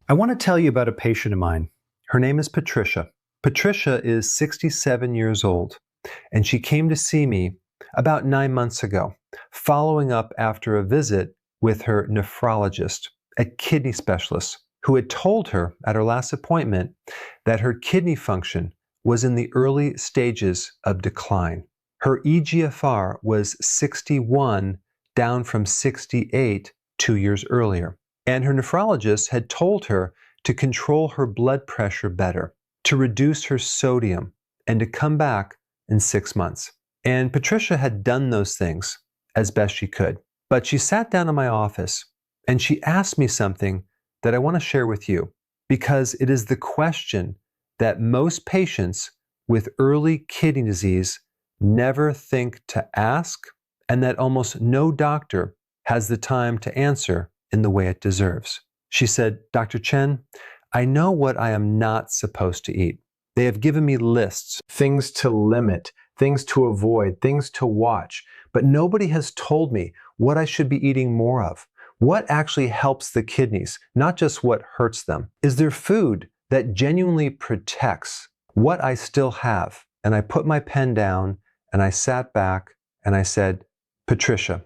I want to tell you about a patient of mine. Her name is Patricia. Patricia is 67 years old, and she came to see me about 9 months ago, following up after a visit with her nephrologist, a kidney specialist, who had told her at her last appointment that her kidney function was in the early stages of decline. Her eGFR was 61, down from 68 2 years earlier. And her nephrologist had told her to control her blood pressure better, to reduce her sodium, and to come back in 6 months. And Patricia had done those things as best she could. But she sat down in my office and she asked me something that I want to share with you, because it is the question that most patients with early kidney disease never think to ask, and that almost no doctor has the time to answer in the way it deserves. She said, "Dr. Chen, I know what I am not supposed to eat. They have given me lists, things to limit, things to avoid, things to watch, but nobody has told me what I should be eating more of. What actually helps the kidneys, not just what hurts them? Is there food that genuinely protects what I still have?" And I put my pen down and I sat back and I said, "Patricia,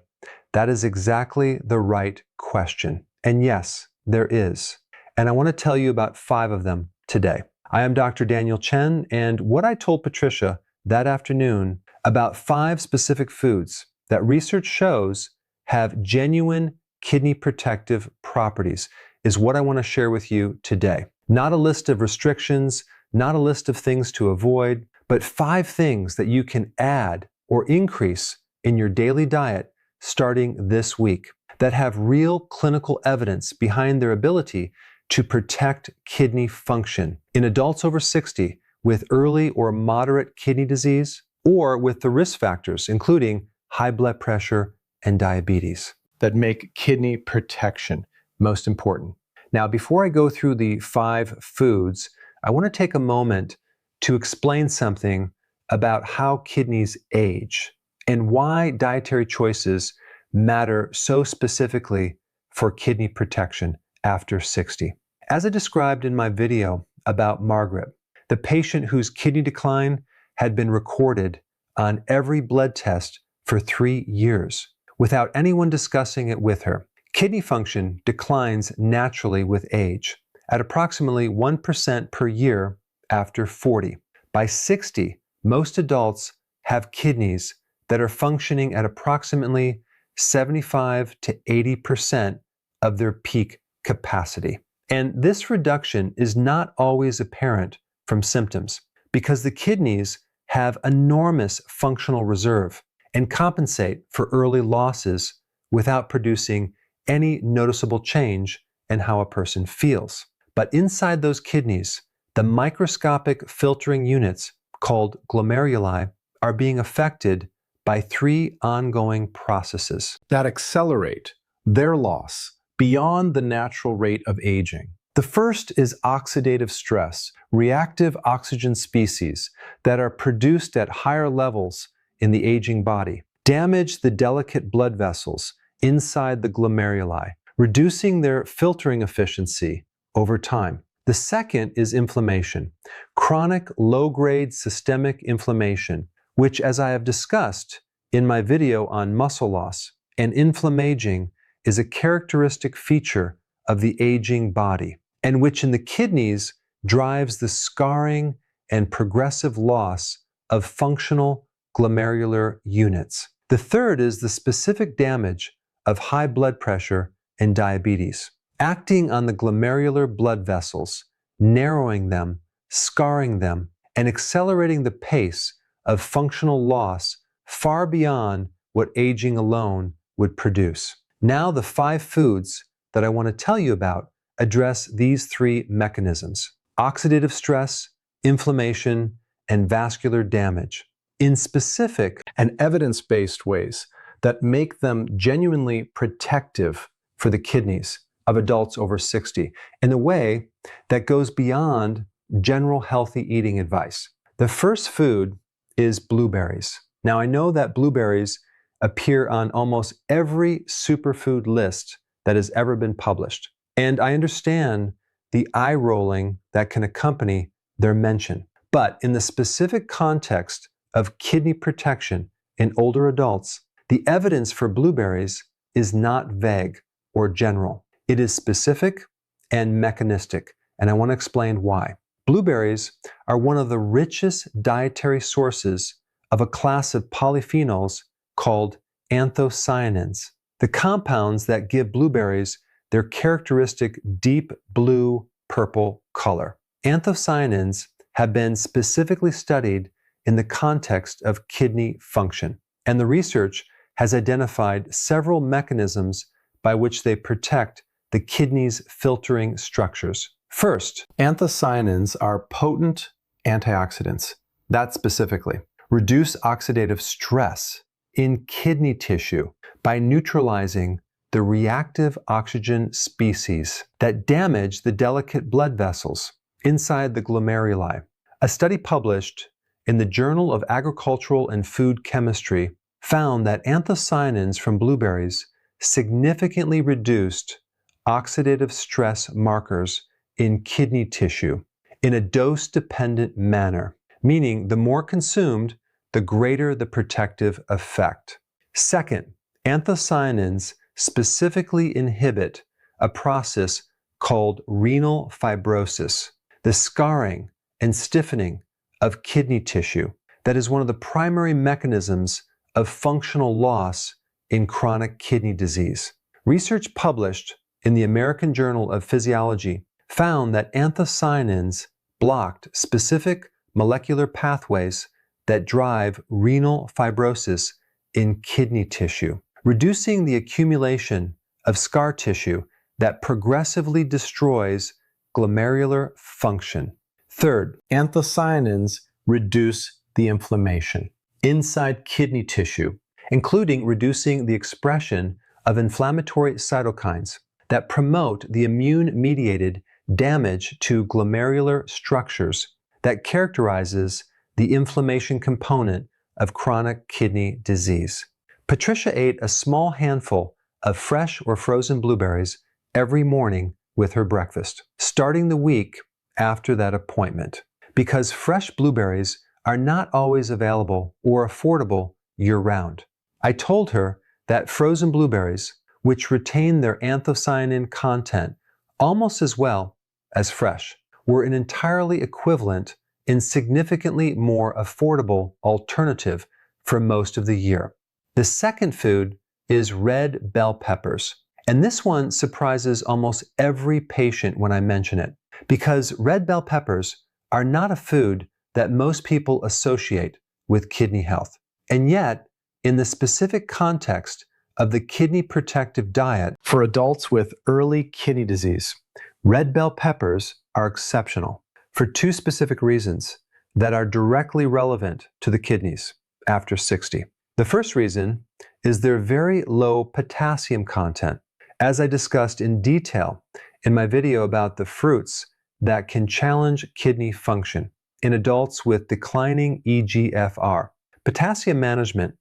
that is exactly the right question. And yes, there is. And I want to tell you about 5 of them today." I am Dr. Daniel Chen, and what I told Patricia that afternoon about 5 specific foods that research shows have genuine kidney protective properties is what I want to share with you today. Not a list of restrictions, not a list of things to avoid, but 5 things that you can add or increase in your daily diet starting this week that have real clinical evidence behind their ability to protect kidney function in adults over 60 with early or moderate kidney disease, or with the risk factors, including high blood pressure and diabetes, that make kidney protection most important. Now, before I go through the 5 foods, I want to take a moment to explain something about how kidneys age and why dietary choices matter so specifically for kidney protection after 60. As I described in my video about Margaret, the patient whose kidney decline had been recorded on every blood test for 3 years without anyone discussing it with her. Kidney function declines naturally with age at approximately 1% per year after 40. By 60, most adults have kidneys that are functioning at approximately 75 to 80% of their peak capacity. And this reduction is not always apparent from symptoms because the kidneys have enormous functional reserve and compensate for early losses without producing any noticeable change in how a person feels. But inside those kidneys, the microscopic filtering units called glomeruli are being affected by 3 ongoing processes that accelerate their loss beyond the natural rate of aging. The first is oxidative stress, reactive oxygen species that are produced at higher levels in the aging body, damage the delicate blood vessels inside the glomeruli, reducing their filtering efficiency over time. The second is inflammation, chronic low-grade systemic inflammation, which, as I have discussed in my video on muscle loss and inflammaging, is a characteristic feature of the aging body, and which in the kidneys drives the scarring and progressive loss of functional glomerular units. The third is the specific damage of high blood pressure and diabetes, acting on the glomerular blood vessels, narrowing them, scarring them, and accelerating the pace of functional loss far beyond what aging alone would produce. Now, the 5 foods that I want to tell you about address these 3 mechanisms: oxidative stress, inflammation, and vascular damage in specific and evidence-based ways that make them genuinely protective for the kidneys of adults over 60 in a way that goes beyond general healthy eating advice. The first food is blueberries. Now, I know that blueberries appear on almost every superfood list that has ever been published. And I understand the eye rolling that can accompany their mention. But in the specific context of kidney protection in older adults, the evidence for blueberries is not vague or general. It is specific and mechanistic, and I want to explain why. Blueberries are one of the richest dietary sources of a class of polyphenols called anthocyanins, the compounds that give blueberries their characteristic deep blue-purple color. Anthocyanins have been specifically studied in the context of kidney function, and the research has identified several mechanisms by which they protect the kidney's filtering structures. First, anthocyanins are potent antioxidants that specifically reduce oxidative stress in kidney tissue by neutralizing the reactive oxygen species that damage the delicate blood vessels inside the glomeruli. A study published in the Journal of Agricultural and Food Chemistry found that anthocyanins from blueberries significantly reduced oxidative stress markers in kidney tissue in a dose-dependent manner, meaning the more consumed, the greater the protective effect. Second, anthocyanins specifically inhibit a process called renal fibrosis, the scarring and stiffening of kidney tissue that is one of the primary mechanisms of functional loss in chronic kidney disease. Research published in the American Journal of Physiology found that anthocyanins blocked specific molecular pathways that drive renal fibrosis in kidney tissue, reducing the accumulation of scar tissue that progressively destroys glomerular function. Third, anthocyanins reduce the inflammation inside kidney tissue, including reducing the expression of inflammatory cytokines that promote the immune-mediated damage to glomerular structures that characterizes the inflammation component of chronic kidney disease. Patricia ate a small handful of fresh or frozen blueberries every morning with her breakfast, starting the week after that appointment, because fresh blueberries are not always available or affordable year-round. I told her that frozen blueberries, which retain their anthocyanin content almost as well as fresh, were an entirely equivalent and significantly more affordable alternative for most of the year. The second food is red bell peppers, and this one surprises almost every patient when I mention it, because red bell peppers are not a food that most people associate with kidney health. And yet, in the specific context of the kidney protective diet for adults with early kidney disease, red bell peppers are exceptional for two specific reasons that are directly relevant to the kidneys after 60. The first reason is their very low potassium content, as I discussed in detail in my video about the fruits that can challenge kidney function in adults with declining eGFR. Potassium management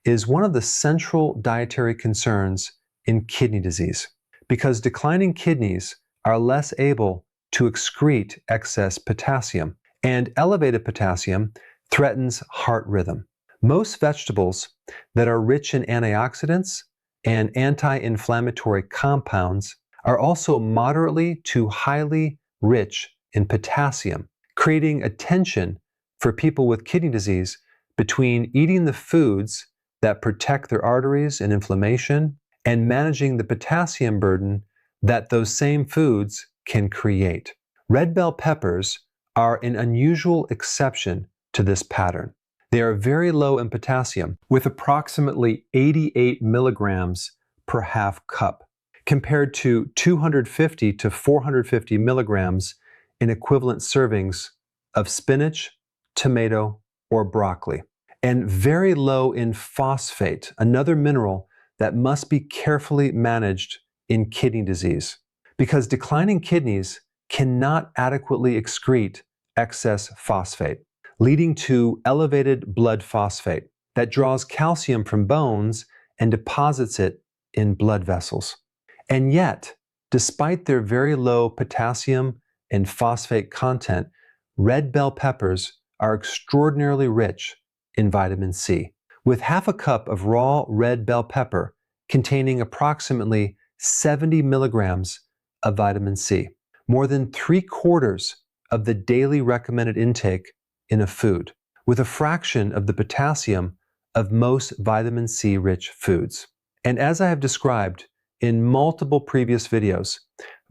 is one of the central dietary concerns in kidney disease because declining kidneys are less able to excrete excess potassium, and elevated potassium threatens heart rhythm. Most vegetables that are rich in antioxidants and anti-inflammatory compounds are also moderately to highly rich in potassium, creating a tension for people with kidney disease between eating the foods that protect their arteries and inflammation and managing the potassium burden that those same foods can create. Red bell peppers are an unusual exception to this pattern. They are very low in potassium, with approximately 88 milligrams per half cup, compared to 250 to 450 milligrams in equivalent servings of spinach, tomato, or broccoli, and very low in phosphate, another mineral that must be carefully managed in kidney disease, because declining kidneys cannot adequately excrete excess phosphate, leading to elevated blood phosphate that draws calcium from bones and deposits it in blood vessels. And yet, Despite their very low potassium and phosphate content, red bell peppers are extraordinarily rich in vitamin C. With half a cup of raw red bell pepper containing approximately 70 milligrams of vitamin C, more than 3/4 of the daily recommended intake in a food, with a fraction of the potassium of most vitamin C rich foods. And as I have described in multiple previous videos,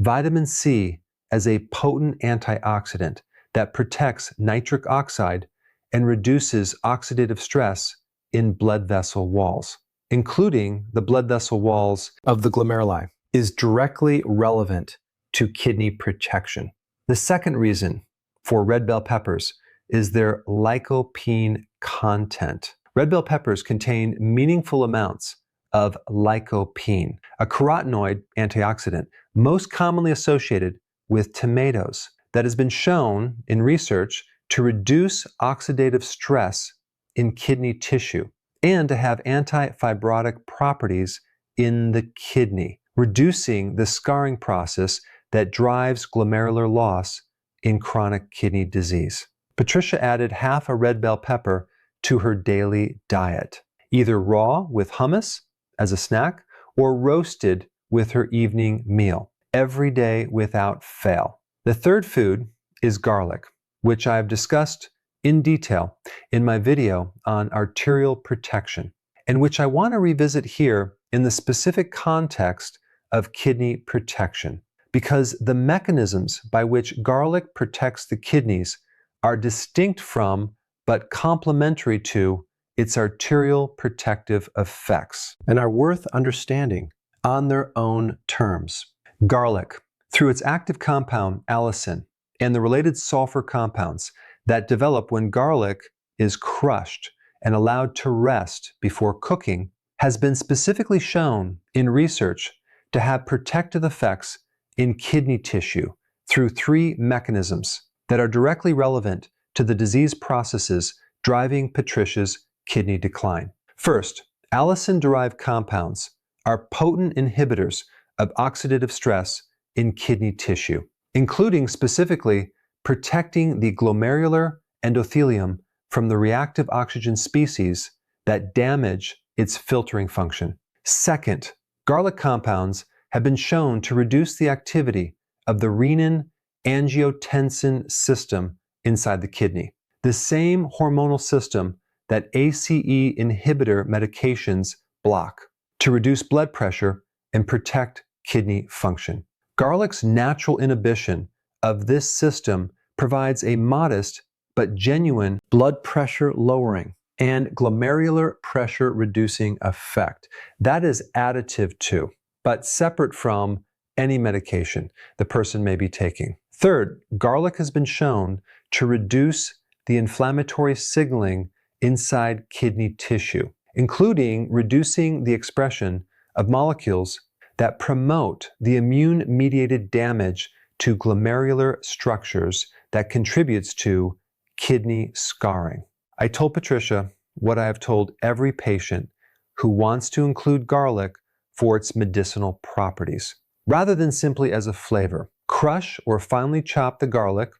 vitamin C as a potent antioxidant that protects nitric oxide and reduces oxidative stress in blood vessel walls, including the blood vessel walls of the glomeruli, is directly relevant to kidney protection. The second reason for red bell peppers is their lycopene content. Red bell peppers contain meaningful amounts of lycopene, a carotenoid antioxidant most commonly associated with tomatoes that has been shown in research to reduce oxidative stress in kidney tissue and to have anti-fibrotic properties in the kidney, reducing the scarring process that drives glomerular loss in chronic kidney disease. Patricia added half a red bell pepper to her daily diet, either raw with hummus as a snack or roasted with her evening meal, every day without fail. The third food is garlic, which I have discussed in detail in my video on arterial protection, and which I want to revisit here in the specific context of kidney protection, because the mechanisms by which garlic protects the kidneys are distinct from but complementary to its arterial protective effects and are worth understanding on their own terms. Garlic, through its active compound allicin and the related sulfur compounds that develop when garlic is crushed and allowed to rest before cooking, has been specifically shown in research to have protective effects in kidney tissue through 3 mechanisms that are directly relevant to the disease processes driving Patricia's kidney decline. First, allicin-derived compounds are potent inhibitors of oxidative stress in kidney tissue, including specifically protecting the glomerular endothelium from the reactive oxygen species that damage its filtering function. Second, garlic compounds have been shown to reduce the activity of the renin-angiotensin system inside the kidney, the same hormonal system that ACE inhibitor medications block, to reduce blood pressure and protect kidney function. Garlic's natural inhibition of this system provides a modest but genuine blood pressure lowering and glomerular pressure reducing effect. That is additive to, but separate from, any medication the person may be taking. Third, garlic has been shown to reduce the inflammatory signaling inside kidney tissue, including reducing the expression of molecules that promote the immune-mediated damage to glomerular structures that contributes to kidney scarring. I told Patricia what I have told every patient who wants to include garlic for its medicinal properties. Rather than simply as a flavor, crush or finely chop the garlic,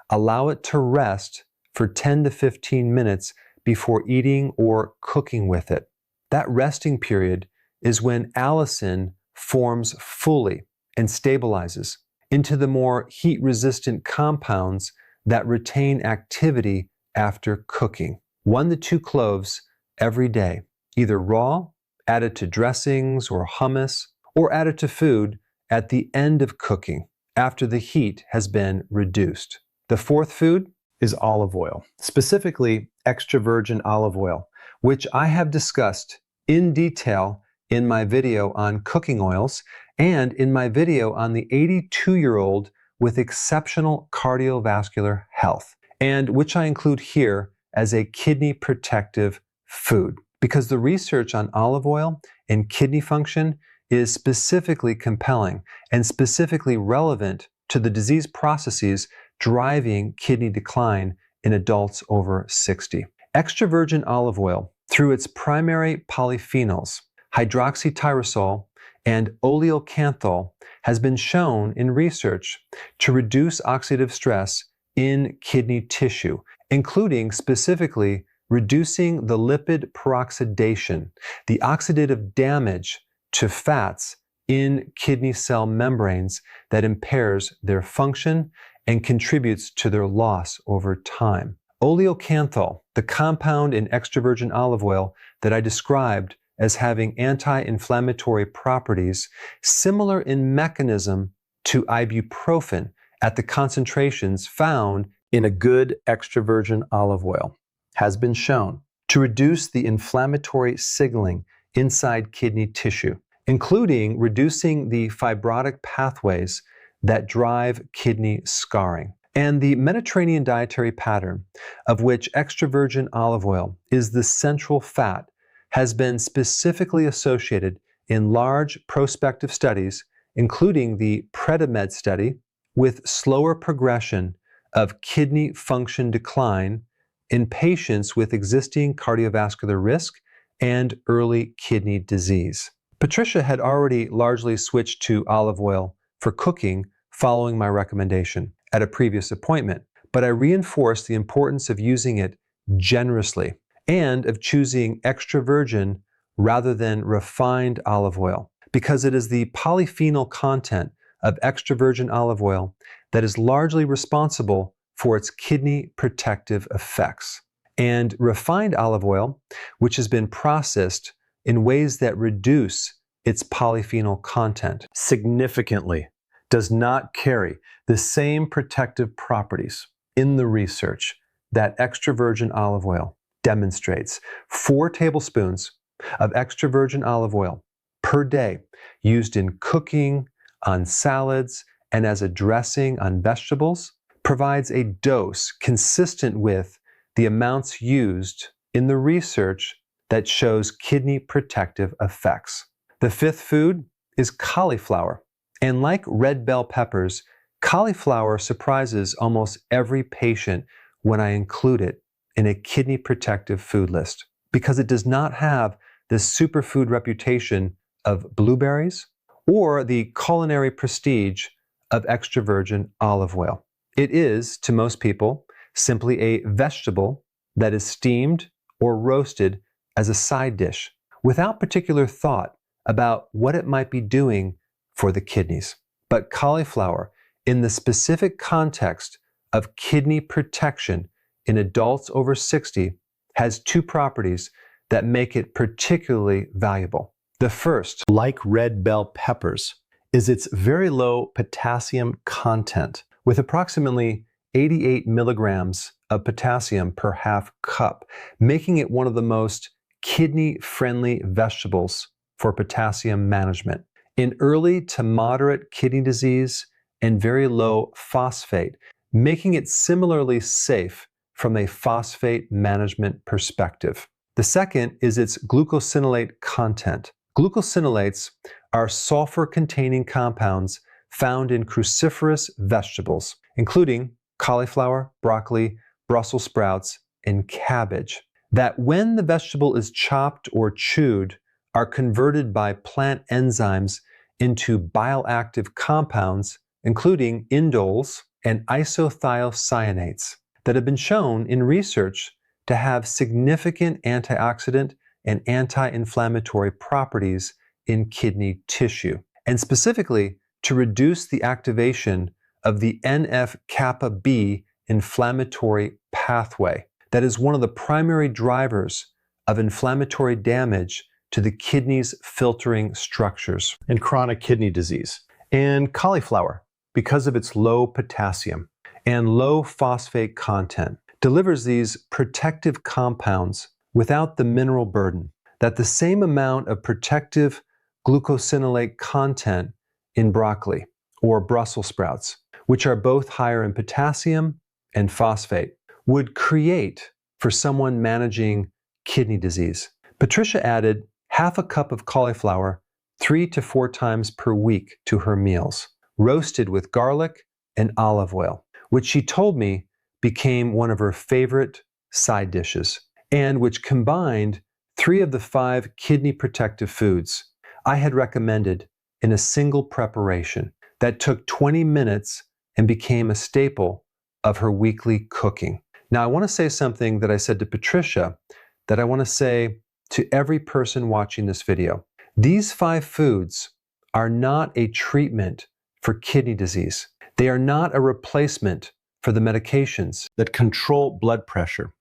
allow it to rest for 10 to 15 minutes before eating or cooking with it. That resting period is when allicin forms fully and stabilizes into the more heat-resistant compounds that retain activity after cooking. 1 to 2 cloves every day, either raw, added to dressings or hummus, or added to food at the end of cooking after the heat has been reduced. The fourth food is olive oil, specifically extra virgin olive oil, which I have discussed in detail in my video on cooking oils and in my video on the 82-year-old with exceptional cardiovascular health, and which I include here as a kidney protective food, because the research on olive oil and kidney function is specifically compelling and specifically relevant to the disease processes driving kidney decline in adults over 60. Extra virgin olive oil, through its primary polyphenols, hydroxytyrosol and oleocanthal has been shown in research to reduce oxidative stress in kidney tissue, including specifically reducing the lipid peroxidation, the oxidative damage to fats in kidney cell membranes that impairs their function and contributes to their loss over time. Oleocanthal, the compound in extra virgin olive oil that I described as having anti-inflammatory properties similar in mechanism to ibuprofen at the concentrations found in a good extra virgin olive oil, has been shown to reduce the inflammatory signaling inside kidney tissue, including reducing the fibrotic pathways that drive kidney scarring. And the Mediterranean dietary pattern, of which extra virgin olive oil is the central fat, has been specifically associated in large prospective studies, including the PREDIMED study, with slower progression of kidney function decline in patients with existing cardiovascular risk and early kidney disease. Patricia had already largely switched to olive oil for cooking following my recommendation at a previous appointment, but I reinforced the importance of using it generously and of choosing extra virgin rather than refined olive oil, because it is the polyphenol content of extra virgin olive oil that is largely responsible for its kidney protective effects. And refined olive oil, which has been processed in ways that reduce its polyphenol content significantly, does not carry the same protective properties in the research that extra virgin olive oil demonstrates. 4 tablespoons of extra virgin olive oil per day used in cooking, on salads, and as a dressing on vegetables provides a dose consistent with the amounts used in the research that shows kidney protective effects. The 5th food is cauliflower. And like red bell peppers, cauliflower surprises almost every patient when I include it in a kidney protective food list, because it does not have the superfood reputation of blueberries or the culinary prestige of extra virgin olive oil. It is, to most people, simply a vegetable that is steamed or roasted as a side dish without particular thought about what it might be doing for the kidneys. But cauliflower, in the specific context of kidney protection in adults over 60, has 2 properties that make it particularly valuable. The first, like red bell peppers, is its very low potassium content, with approximately 88 milligrams of potassium per half cup, making it one of the most kidney-friendly vegetables for potassium management. In early to moderate kidney disease and very low phosphate, making it similarly safe from a phosphate management perspective. The second is its glucosinolate content. Glucosinolates are sulfur-containing compounds found in cruciferous vegetables, including cauliflower, broccoli, Brussels sprouts, and cabbage, that when the vegetable is chopped or chewed, are converted by plant enzymes into bile-active compounds, including indoles and isothiocyanates, that have been shown in research to have significant antioxidant and anti-inflammatory properties in kidney tissue, and specifically to reduce the activation of the NF-kappa B inflammatory pathway that is one of the primary drivers of inflammatory damage to the kidney's filtering structures in chronic kidney disease. And cauliflower, because of its low potassium and low phosphate content, delivers these protective compounds without the mineral burden that the same amount of protective glucosinolate content in broccoli or Brussels sprouts, which are both higher in potassium and phosphate, would create for someone managing kidney disease. Patricia added half a cup of cauliflower 3 to 4 times per week to her meals, roasted with garlic and olive oil, which she told me became one of her favorite side dishes, and which combined 3 of the 5 kidney protective foods I had recommended in a single preparation that took 20 minutes and became a staple of her weekly cooking. Now, I want to say something that I said to Patricia that I want to say to every person watching this video. These 5 foods are not a treatment for kidney disease. They are not a replacement for the medications that control blood pressure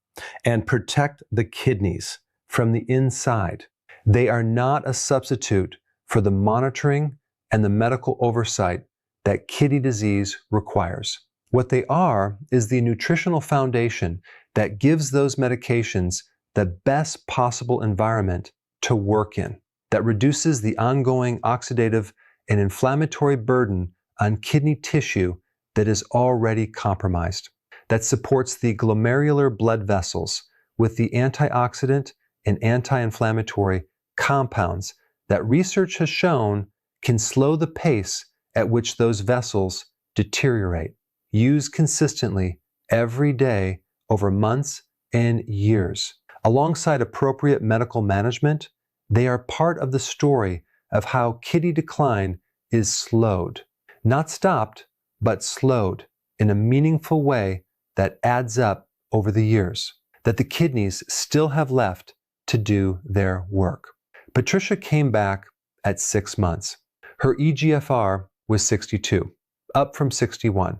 and protect the kidneys from the inside. They are not a substitute for the monitoring and the medical oversight that kidney disease requires. What they are is the nutritional foundation that gives those medications the best possible environment to work in, that reduces the ongoing oxidative and inflammatory burden on kidney tissue that is already compromised, that supports the glomerular blood vessels with the antioxidant and anti-inflammatory compounds that research has shown can slow the pace at which those vessels deteriorate. Used consistently every day over months and years. Alongside appropriate medical management, they are part of the story of how kidney decline is slowed. Not stopped, but slowed in a meaningful way that adds up over the years, that the kidneys still have left to do their work. Patricia came back at 6 months. Her eGFR was 62, up from 61,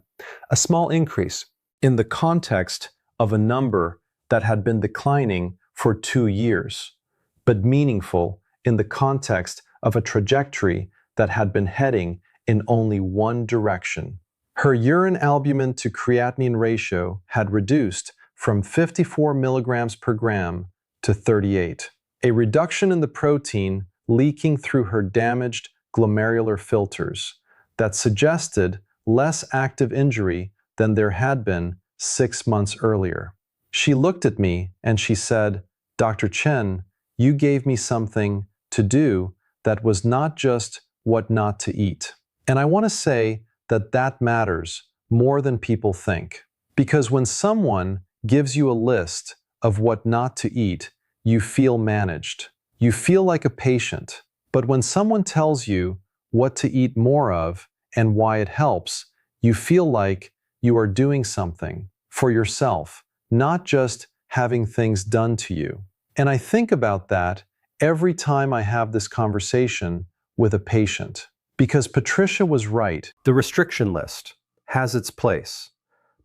a small increase in the context of a number that had been declining for 2 years, but meaningful in the context of a trajectory that had been heading in only one direction. Her urine albumin to creatinine ratio had reduced from 54 milligrams per gram to 38, a reduction in the protein leaking through her damaged glomerular filters that suggested less active injury than there had been 6 months earlier. She looked at me and she said, "Dr. Chen, you gave me something to do that was not just what not to eat." And I want to say that that matters more than people think. Because when someone gives you a list of what not to eat, you feel managed. You feel like a patient. But when someone tells you what to eat more of and why it helps, you feel like you are doing something for yourself, not just having things done to you. And I think about that every time I have this conversation with a patient. Because Patricia was right. The restriction list has its place,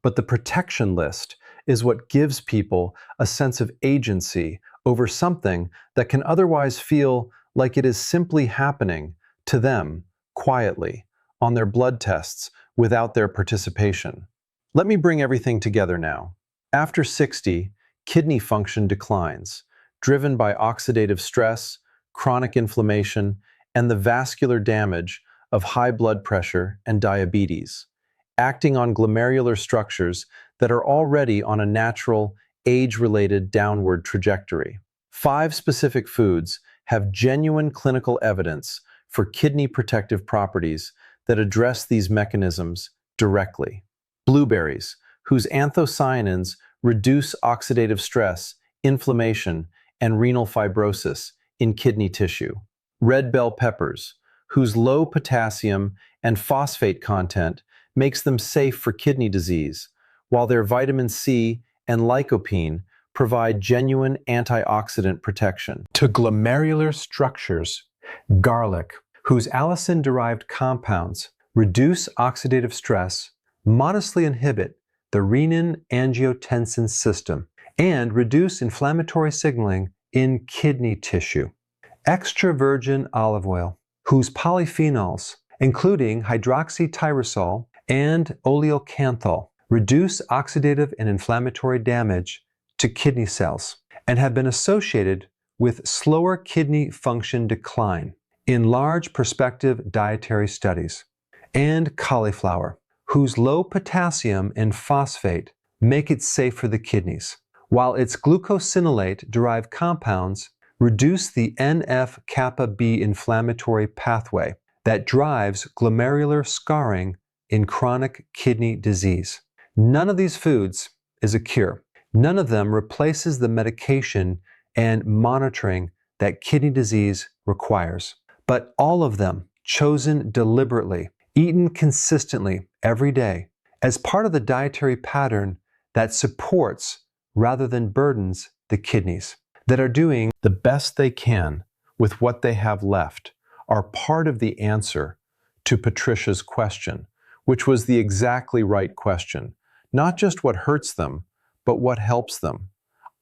but the protection list is what gives people a sense of agency over something that can otherwise feel like it is simply happening to them quietly on their blood tests without their participation. Let me bring everything together now. After 60, kidney function declines, driven by oxidative stress, chronic inflammation, and the vascular damage of high blood pressure and diabetes, acting on glomerular structures that are already on a natural, age-related downward trajectory. 5 specific foods have genuine clinical evidence for kidney protective properties that address these mechanisms directly. Blueberries, whose anthocyanins reduce oxidative stress, inflammation, and renal fibrosis in kidney tissue. Red bell peppers, whose low potassium and phosphate content makes them safe for kidney disease, while their vitamin C and lycopene provide genuine antioxidant protection. To glomerular structures, garlic, whose allicin-derived compounds reduce oxidative stress, modestly inhibit the renin-angiotensin system, and reduce inflammatory signaling in kidney tissue. Extra virgin olive oil, whose polyphenols, including hydroxytyrosol and oleocanthal, reduce oxidative and inflammatory damage to kidney cells and have been associated with slower kidney function decline in large prospective dietary studies. And cauliflower, whose low potassium and phosphate make it safe for the kidneys, while its glucosinolate-derived compounds reduce the NF-kappa B inflammatory pathway that drives glomerular scarring in chronic kidney disease. None of these foods is a cure. None of them replaces the medication and monitoring that kidney disease requires. But all of them chosen deliberately, eaten consistently every day, as part of the dietary pattern that supports rather than burdens the kidneys, that are doing the best they can with what they have left, are part of the answer to Patricia's question, which was the exactly right question. Not just what hurts them, but what helps them.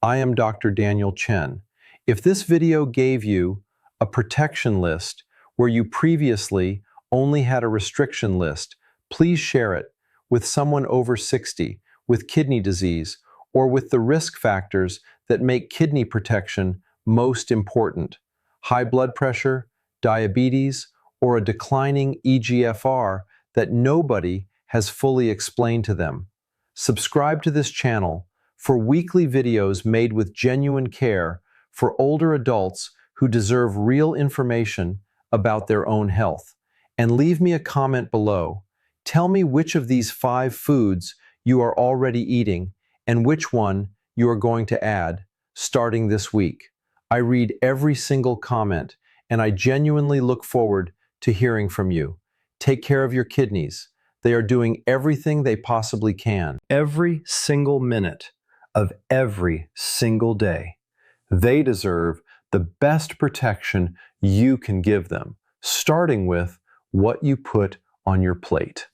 I am Dr. Daniel Chen. If this video gave you a protection list where you previously only had a restriction list, please share it with someone over 60 with kidney disease or with the risk factors that make kidney protection most important: high blood pressure, diabetes, or a declining eGFR that nobody has fully explained to them. Subscribe to this channel for weekly videos made with genuine care for older adults who deserve real information about their own health. And leave me a comment below. Tell me which of these 5 foods you are already eating and which one you are going to add starting this week. I read every single comment, and I genuinely look forward to hearing from you. Take care of your kidneys. They are doing everything they possibly can, every single minute of every single day. They deserve the best protection you can give them, starting with what you put on your plate.